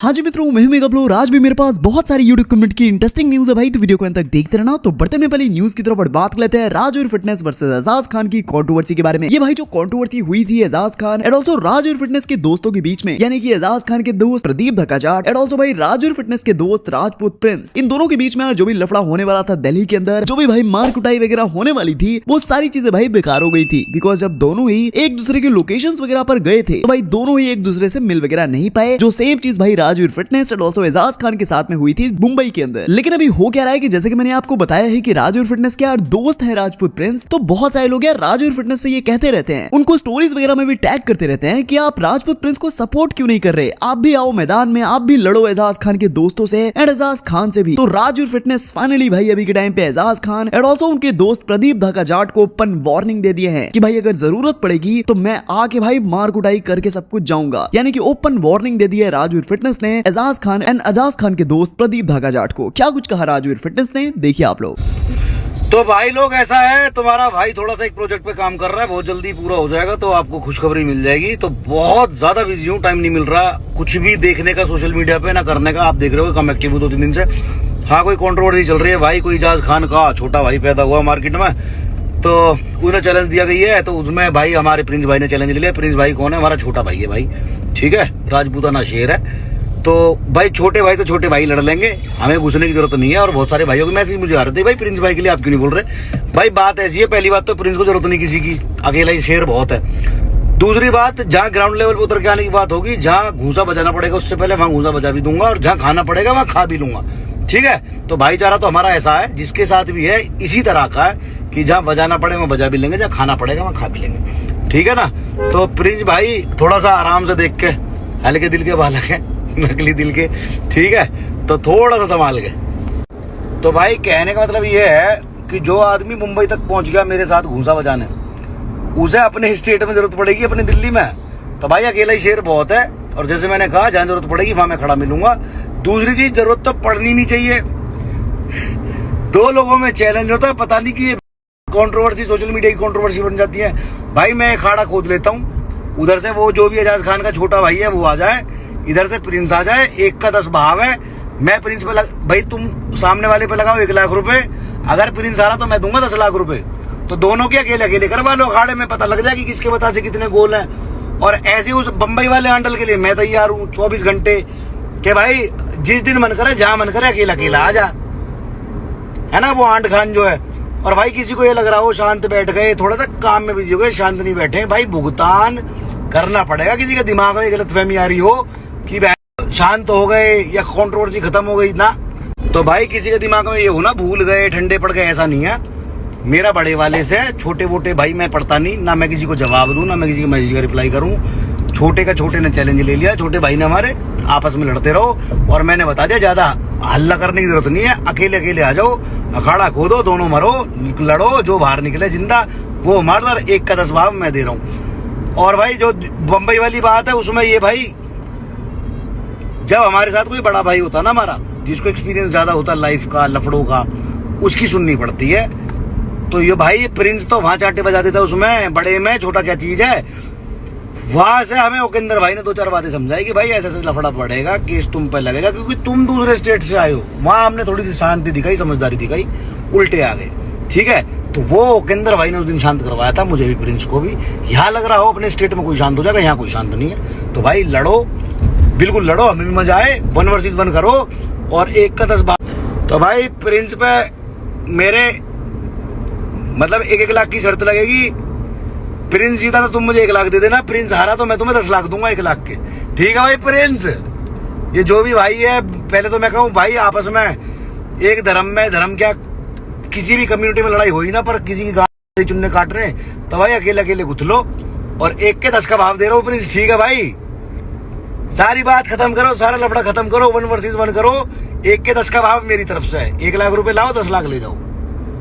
हाँ जी मित्रों, मैं मेगा ब्लो। आज भी मेरे पास बहुत सारी यूट्यूब कम्युनिटी की इंटरेस्टिंग न्यूज है भाई, तो वीडियो को अंत तक देखते रहना। तो बढ़ते में पहले न्यूज की तरफ बात कर लेते हैं राज और फिटनेस वर्सेस एजाज खान की कंट्रोवर्सी के बारे में। ये भाई जो कंट्रोवर्सी हुई थी एजाज खान एंड ऑल्सो राज और फिटनेस के दोस्तों के बीच में, यानी कि एजाज खान के दोस्त प्रदीप धक्काजाट एंड ऑल्सो भाई राज और फिटनेस के दोस्त राजपूत प्रिंस, इन दोनों के बीच में जो भी लफड़ा होने वाला था दिल्ली के अंदर, जो भी भाई मार कुटाई वगैरह होने वाली थी, वो सारी चीजें भाई बेकार हो गई थी। बिकॉज जब दोनों ही एक दूसरे के लोकेशंस वगैरह पर गए थे तो भाई दोनों ही एक दूसरे से मिल वगैरह नहीं पाए। जो सेम चीज भाई राज और fitness and also Ejaz Khan के साथ में हुई थी मुंबई के अंदर। लेकिन अभी हो क्या रहा है कि जैसे कि मैंने आपको बताया है कि राज और फिटनेस के यार दोस्त हैं राजपूत प्रिंस, तो बहुत सारे लोग यार राज और फिटनेस से ये कहते रहते हैं, उनको स्टोरीज वगैरह में भी टैग करते रहते हैं कि आप राजपूत प्रिंस को सपोर्ट क्यों नहीं कर रहे, आप भी आओ मैदान में, आप भी लड़ो एजाज खान के दोस्तों से एंड एजाज खान से भी। तो राज और फिटनेस फाइनली भाई अभी के टाइम पे एजाज खान एंड ऑल्सो उनके दोस्त प्रदीप धक्काजाट को ओपन वार्निंग दे दिए हैं कि भाई अगर जरूरत पड़ेगी तो मैं आके भाई मार कुटाई करके सब कुछ जाऊंगा। यानी कि ओपन वार्निंग दे दी है राज और फिटनेस ने एजाज खान एंड एजाज खान के दोस्त प्रदीप धक्काजाट को। क्या कुछ कहा राजवीर फिटनेस ने, देखिए आप लोग। तो भाई लोग ऐसा है, तुम्हारा भाई थोड़ा सा एक प्रोजेक्ट पे काम कर रहा है, बहुत जल्दी पूरा हो जाएगा तो आपको खुशखबरी मिल जाएगी। तो बहुत ज्यादा बिजी हूँ, टाइम नहीं मिल रहा कुछ भी देखने का सोशल मीडिया पे ना करने का। आप देख रहे हो कम एक्टिव हूँ 2-3 दिन से। हाँ, कोई कंट्रोवर्सी चल रही है भाई, कोई एजाज खान का छोटा भाई पैदा हुआ मार्केट में, तो उन्हें चैलेंज दिया गई है। तो उसमें भाई हमारे प्रिंस भाई ने चैलेंज लिया। प्रिंस भाई कौन है? हमारा छोटा भाई है भाई, ठीक है, राजपूताना शेर है। तो भाई छोटे भाई तो छोटे भाई लड़ लेंगे, हमें घुसने की जरूरत नहीं है। और बहुत सारे भाइयों के मैसेज मुझे आ रहे थे, भाई प्रिंस भाई के लिए आप क्यों नहीं बोल रहे? भाई बात ऐसी है, पहली बात तो प्रिंस को जरूरत नहीं किसी की, अकेला ही शेर बहुत है। दूसरी बात, जहाँ ग्राउंड लेवल पर उतर के आने की बात होगी, जहाँ घूसा बजाना पड़ेगा उससे पहले वहां घूसा बजा भी दूंगा, और जहाँ खाना पड़ेगा वहां खा भी लूंगा, ठीक है। तो भाईचारा तो हमारा ऐसा है, जिसके साथ भी है इसी तरह का है कि जहाँ बजाना पड़े वहां बजा भी लेंगे, जहाँ खाना पड़ेगा वहां खा भी लेंगे, ठीक है ना। तो प्रिंस भाई थोड़ा सा आराम से देख के, हल्के दिल के बालक है, नकली दिल के, ठीक है, तो थोड़ा सा संभाल के। तो भाई कहने का मतलब ये है कि जो आदमी मुंबई तक पहुंच गया मेरे साथ घूसा बजाने, उसे अपने स्टेट में जरूरत पड़ेगी, अपनी दिल्ली में तो भाई अकेला ही शेर बहुत है। और जैसे मैंने कहा, जहां जरूरत पड़ेगी वहां मैं खड़ा मिलूंगा। दूसरी चीज, जरूरत तो पड़नी नहीं चाहिए। दो लोगों में चैलेंज होता है, पता नहीं कि ये कंट्रोवर्सी सोशल मीडिया की कंट्रोवर्सी बन जाती है। भाई मैं अखाड़ा खोद लेता हूँ, उधर से वो जो भी एजाज खान का छोटा भाई है वो आ जाए, इधर से प्रिंस आ जाए, 1 का 10 भाव है। मैं प्रिंस पे भाई तुम सामने वाले पे लगाओ 1 लाख रुपए, अगर प्रिंस आ रहा तो मैं दूंगा 10 लाख रुपए। तो दोनों के अकेले अकेले करवा लो, अखाड़े में पता लग जाएगी किसके बता से कितने गोल हैं। और ऐसे उस बंबई वाले आंडल के लिए मैं तैयार हूँ 24 घंटे के भाई, जिस दिन मन करे जहां मन करे अकेला अकेला आ जा, है ना, वो आंट खान जो है। और भाई किसी को ये लग रहा हो शांत बैठ गए, थोड़ा सा काम में बिजी हो गए, शांत नहीं बैठे भाई, भुगतान करना पड़ेगा। किसी के दिमाग में गलतफहमी आ रही हो कि शांत हो गए या कंट्रोवर्सी खत्म हो गई ना, तो भाई किसी के दिमाग में ये हो ना भूल गए, ठंडे पड़ गए, ऐसा नहीं है। मेरा बड़े वाले से छोटे वोटे भाई मैं पढ़ता नहीं, ना मैं किसी को जवाब दूं, ना मैं किसी के मैसेज का रिप्लाई करूं। छोटे का छोटे ने चैलेंज ले लिया, छोटे भाई ने हमारे, आपस में लड़ते रहो। और मैंने बता दिया ज्यादा हल्ला करने की जरूरत नहीं है, अकेले अकेले आ जाओ, अखाड़ा खोदो, दोनों मरो, लड़ो, जो बाहर निकले जिंदा वो मार, 1 का 10 भाव मैं दे रहा हूँ। और भाई जो बंबई वाली बात है, उसमें ये भाई, जब हमारे साथ कोई बड़ा भाई होता ना हमारा, जिसको एक्सपीरियंस ज्यादा होता लाइफ का, लफड़ों का, उसकी सुननी पड़ती है। तो ये भाई प्रिंस तो वहां चाटे बजा देता, उसमें बड़े में छोटा क्या चीज है। वहां से हमें ओकेंद्र भाई ने 2-4 बातें समझाई कि भाई ऐसे ऐसे लफड़ा पड़ेगा, केस तुम पे लगेगा, क्योंकि तुम दूसरे स्टेट से आए हो। वहां हमने थोड़ी सी शांति दिखाई, समझदारी दिखाई, उल्टे आ गए, ठीक है। तो वो ओकेंद्र भाई ने उस दिन शांत करवाया था, मुझे भी प्रिंस को भी। यहाँ लग रहा हो अपने स्टेट में कोई शांत हो जाएगा, यहाँ कोई शांत नहीं है। तो भाई लड़ो, बिल्कुल लड़ो, हमें भी मजा आए, 1 वर्सेस 1 करो, और 1 का 10 भाव। तो भाई प्रिंस पे मेरे मतलब 1-1 लाख की शर्त लगेगी। प्रिंस जीता तो तुम मुझे 1 लाख दे देना, प्रिंस हारा तो मैं तुम्हें 10 लाख दूंगा 1 लाख के, ठीक है भाई। प्रिंस, ये जो भी भाई है, पहले तो मैं कहूँ भाई आपस में एक धर्म में, धर्म क्या किसी भी कम्युनिटी में लड़ाई हो ही ना, पर किसी की गांड चुनने काट रहे हैं तो भाई अकेले अकेले गुथ लो, और 1 के 10 का भाव दे रहा हूँ प्रिंस, ठीक है भाई। सारी बात खत्म करो, सारा लफड़ा खत्म करो, 1 वर्सेस 1 करो, 1 के 10 का भाव मेरी तरफ से है। 1 लाख रुपए लाओ, 10 लाख ले जाओ,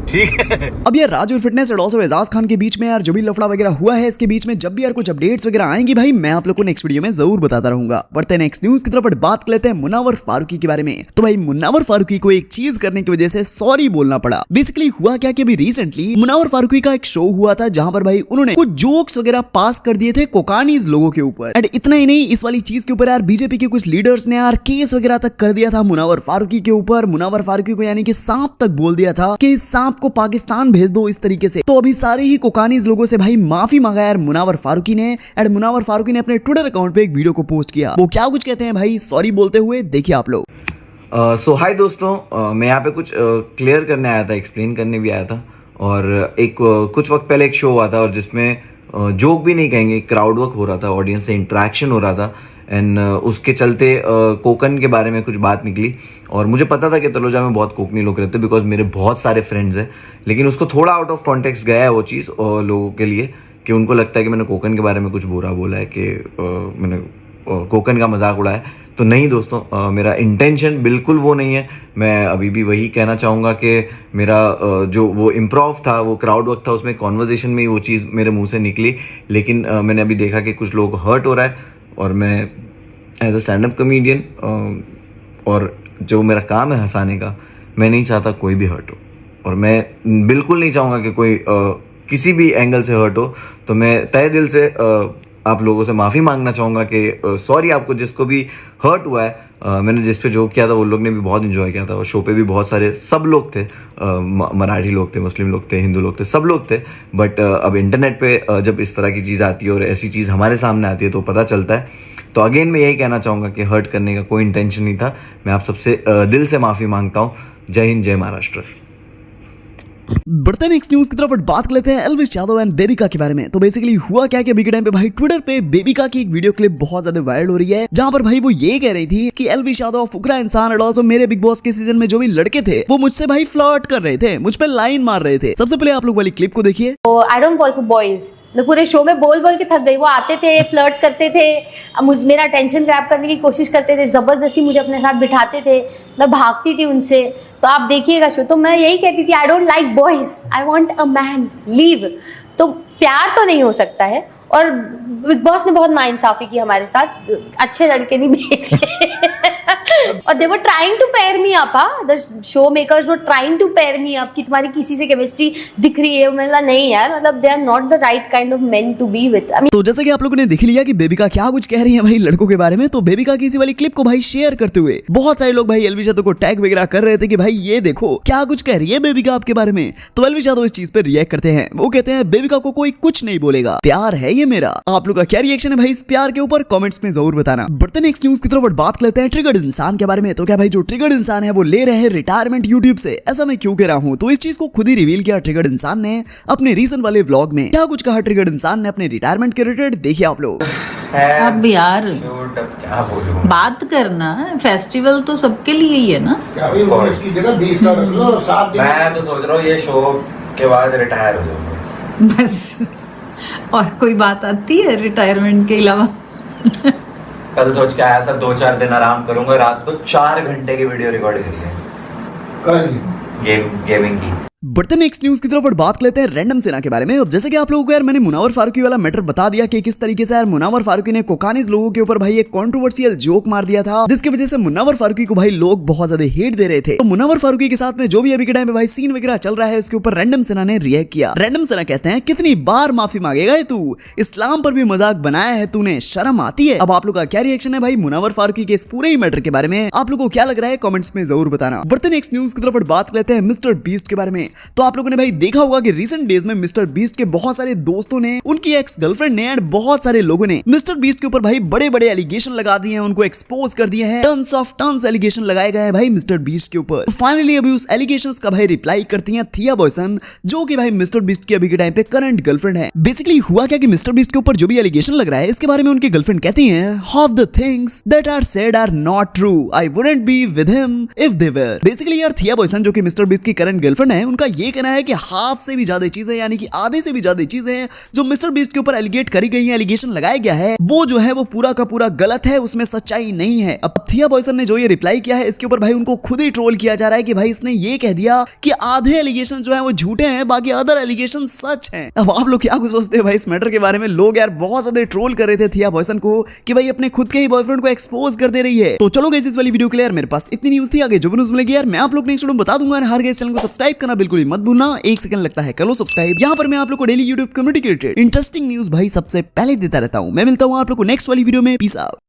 ठीक है। अब यार राज और fitness and also Ejaz Khan के बीच में यार जो भी लफड़ा वगैरह हुआ है, इसके बीच में जब भी यार कुछ अपडेट्स वगैरह आएंगी भाई, मैं आप लोग को नेक्स्ट वीडियो में जरूर बताता रहूंगा। बढ़ते हैं नेक्स्ट न्यूज की तरफ, बात कर लेते हैं मुनावर फारूकी के बारे में। तो भाई मुनावर फारूकी को एक चीज करने की वजह से सॉरी बोलना पड़ा। बेसिकली हुआ क्या कि अभी रिसेंटली मुनावर फारूकी का एक शो हुआ था जहां पर भाई उन्होंने कुछ जोक्स वगैरह पास कर दिए थे कोकानीज लोगों के ऊपर। एंड इतना ही नहीं, इस वाली चीज के ऊपर यार बीजेपी के कुछ लीडर्स ने यार केस वगैरह तक कर दिया था मुनावर फारूकी के ऊपर। मुनावर फारूकी को यानी कि सांप तक बोल दिया था कि इस सांप को पाकिस्तान भेज दो इस तरीके से। तो अभी सारे ही कोकानीज लोगों से भाई माफी मांगा यार मुनावर फारूकी ने। एंड मुनावर फारूकी ने अपने ट्विटर अकाउंट पे एक वीडियो को पोस्ट किया। वो क्या कुछ कहते हैं भाई सॉरी बोलते हुए, देखिए आप लोग। सो हाय दोस्तों, मैं यहाँ पे कुछ क्लियर करने आया था, एक्सप्लेन करने भी आया था। और एक कुछ वक्त पहले एक शो हुआ था और जिसमें जोक भी नहीं कहेंगे, क्राउड वर्क हो रहा था, ऑडियंस से इंटरेक्शन हो रहा था। एंड उसके चलते कोकन के बारे में कुछ बात निकली। और मुझे पता था कि तलोजा में बहुत कोकनी लोग रहते हैं, बिकॉज मेरे बहुत सारे फ्रेंड्स हैं। लेकिन उसको थोड़ा आउट ऑफ कॉन्टेक्स्ट गया है वो चीज़ लोगों के लिए, कि उनको लगता है कि मैंने कोकन के बारे में कुछ बुरा बोला है, कि मैंने कोकन का मजाक उड़ाया। तो नहीं दोस्तों, मेरा इंटेंशन बिल्कुल वो नहीं है। मैं अभी भी वही कहना चाहूँगा कि मेरा जो वो इम्प्रोव था, वो क्राउड वर्क था, उसमें कॉन्वर्जेशन में ही वो चीज़ मेरे मुंह से निकली। लेकिन मैंने अभी देखा कि कुछ लोग हर्ट हो रहा है, और मैं as a stand up comedian और जो मेरा काम है हंसाने का, मैं नहीं चाहता कोई भी हर्ट हो। और मैं बिल्कुल नहीं चाहूँगा कि कोई किसी भी एंगल से हर्ट हो। तो मैं तहे दिल से आप लोगों से माफ़ी मांगना चाहूँगा कि सॉरी आपको जिसको भी हर्ट हुआ है। मैंने जिस पे जोक किया था वो लोग ने भी बहुत इन्जॉय किया था, और शो पे भी बहुत सारे सब लोग थे, मराठी लोग थे, मुस्लिम लोग थे, हिंदू लोग थे, सब लोग थे। बट अब इंटरनेट पे जब इस तरह की चीज़ आती है और ऐसी चीज़ हमारे सामने आती है तो पता चलता है। तो अगेन मैं यही कहना चाहूँगा कि हर्ट करने का कोई इंटेंशन नहीं था। मैं आप सबसे दिल से माफ़ी मांगता हूँ। जय हिंद, जय महाराष्ट्र। बढ़ते हैं नेक्स्ट न्यूज की तरफ, बात कर लेते हैं एल्विश यादव एंड बेबिका के बारे में। तो बेसिकली हुआ क्या कि अभी के टाइम पे भाई ट्विटर पे बेबिका की एक वीडियो क्लिप बहुत ज्यादा वायरल हो रही है, जहां पर भाई वो ये कह रही थी कि एल्विश यादव फुकरा इंसान एंड ऑल्सो मेरे बिग बॉस के सीजन में जो भी लड़के थे वो मुझसे भाई फ्लर्ट कर रहे थे, मुझ पे लाइन मार रहे थे। सबसे पहले आप लोग वाली क्लिप को देखिए। I don't fall for boys. मैं पूरे शो में बोल बोल के थक गई। वो आते थे, फ्लर्ट करते थे, मेरा अटेंशन ग्रैब करने की कोशिश करते थे, जबरदस्ती मुझे अपने साथ बिठाते थे, मैं भागती थी उनसे। तो आप देखिएगा शो। तो मैं यही कहती थी, I don't like boys, I want a man, leave. तो प्यार तो नहीं हो सकता है। और बिग बॉस ने बहुत नाइंसाफी की हमारे साथ, अच्छे लड़के नहीं भेजे। और they were trying to pair me up, the show makers were trying to pair me up कि तुम्हारी किसी से केमिस्ट्री दिख रही है। मतलब नहीं यार, मतलब they are not the right kind of men to be with. तो जैसे कि आप लोगों ने देख लिया कि बेबिका क्या कुछ कह रही है भाई लड़कों के बारे में। तो बेबिका की इसी वाली क्लिप को भाई शेयर करते हुए बहुत सारे लोग भाई एल्विश यादव को टैग वगैरह कर रहे थे कि भाई ये देखो क्या कुछ कह रही है बेबिका आपके बारे में। तो एल्विश यादव इस चीज पे रिएक्ट करते हैं। वो कहते हैं बेबिका को कोई कुछ नहीं बोलेगा, प्यार है ये मेरा। आप लोग का क्या रिएक्शन है भाई इस प्यार के ऊपर, कमेंट्स में जरूर बताना। बढ़ते नेक्स्ट न्यूज की तरफ, बात करते हैं ट्रिगर्ड इंसान के बारे में। तो क्या भाई जो ट्रिगर्ड इंसान है वो ले रहे हैं रिटायरमेंट यूट्यूब से, ऐसा मैं क्यों कह रहा हूं? तो इस चीज को खुद ही रिवील किया ट्रिगर्ड इंसान ने अपने रीसेंट वाले व्लॉग में। क्या कुछ कहा ट्रिगर्ड इंसान ने अपने रिटायरमेंट के रिलेटेड, देखिए आप लोग। अब यार क्या बोलूं? बात करना, फेस्टिवल तो सबके लिए ही है ना। क्या भाई वो इसकी जगह 20 का रख लो, 7 दिन। मैं तो सोच रहा हूँ ये शो के बाद रिटायर हो जाऊंगा बस और कोई बात आती है रिटायरमेंट के अलावा? कल सोच के आया था 2-4 दिन आराम करूंगा, रात को 4 घंटे की वीडियो रिकॉर्ड करेंगे गेमिंग की। बढ़ते नेक्स्ट न्यूज की तरफ और बात लेते हैं रैंडम सेना के बारे में। अब जैसे कि आप लोगों को यार मैंने मुनावर फारूकी वाला मैटर बता दिया कि किस तरीके से यार मुनावर फारूकी ने कोकानीज लोगों के ऊपर भाई एक कंट्रोवर्शियल जोक मार दिया था, जिसकी वजह से मुनावर फारूकी को भाई लोग बहुत ज्यादा हेट दे रहे थे। तो मुनावर फारूकी के साथ में जो भी अभी के टाइम में भाई सीन वगैरह चल रहा है उसके ऊपर रैंडम सेना ने रिएक्ट किया। रैंडम सेना कहते हैं कितनी बार माफी मांगेगा तू, इस्लाम पर भी मजाक बनाया है तूने, शर्म आती है। अब आप लोग का क्या रिएक्शन है भाई मुनावर फारूकी के इस पूरे ही मैटर के बारे में, आप लोगों को क्या लग रहा है कमेंट्स में जरूर बताना। बढ़ते नेक्स्ट न्यूज की तरफ बात करते हैं मिस्टर बीस्ट के बारे में। तो आप लोगों ने देखा होगा कि रिसेंट डेज में मिस्टर बीस्ट के बहुत सारे दोस्तों ने, उनकी एक्स गर्लफ्रेंड ने एंड बहुत सारे लोगों ने मिस्टर बीस्ट के ऊपर भाई बड़े बड़े एलिगेशन लगा दिए हैं, उनको एक्सपोज कर दिए हैं। टन्स एलिगेशन लगाए गए हैं भाई मिस्टर बीस्ट के ऊपर। फाइनली अभी उस एलिगेशंस का भाई रिप्लाई करती हैं थिया बॉयसन, जो कि भाई मिस्टर बीस्ट की अभी के टाइम पे करंट गर्लफ्रेंड है। बेसिकली हुआ क्या कि मिस्टर बीस्ट के ऊपर जो भी एलिगेशन लग रहा है इसके बारे में उनकी गर्लफ्रेंड कहती हैं, half the things that are said are not true, I wouldn't be with him if they were. Basically यार थिया बॉयसन जो कि मिस्टर बीस्ट की करंट गर्लफ्रेंड है, उनका उनका ये कहना है कि हाफ से भी ज्यादा चीजें यानी कि आधे से भी ज्यादा चीजें हैं जो मिस्टर बीस्ट के ऊपर एलिगेट करी गई हैं, एलिगेशन लगाया गया है, वो जो है वो पूरा का पूरा गलत है, उसमें सच्चाई नहीं है। अब थिया बॉयसन ने जो ये रिप्लाई किया है इसके ऊपर भाई उनको खुद ही ट्रोल किया जा रहा है कि भाई इसने ये कह दिया कि आधे एलिगेशन जो है वो झूठे हैं, बाकी अदर एलिगेशन सच हैं। अब आप लोग क्या कुछ सोचते हो भाई इस मैटर के बारे में? लोग यार बहुत ज्यादा ट्रोल कर रहे थे थिया बॉयसन को कि भाई अपने खुद के ही बॉयफ्रेंड को एक्सपोज कर दे रही है। तो चलो गाइस इस वाली वीडियो के लिए यार मेरे पास इतनी न्यूज थी, आगे जो भी न्यूज मिलेगी यार मैं आप लोग नेक्स्ट वीडियो में बता दूंगा। हर गाइस चैनल को सब्सक्राइब करना बिल्कुल ही मत भूलना, 1 सेकंड लगता है, कर लो सब्सक्राइब। यहाँ पर मैं आप लोग को डेली यूट्यूब कम्युनिटी के रिलेटेड इंटरेस्टिंग न्यूज भाई सबसे पहले देता रहता हूँ। मैं मिलता हूँ आप लोग को नेक्स्ट वाली वीडियो में। Peace out.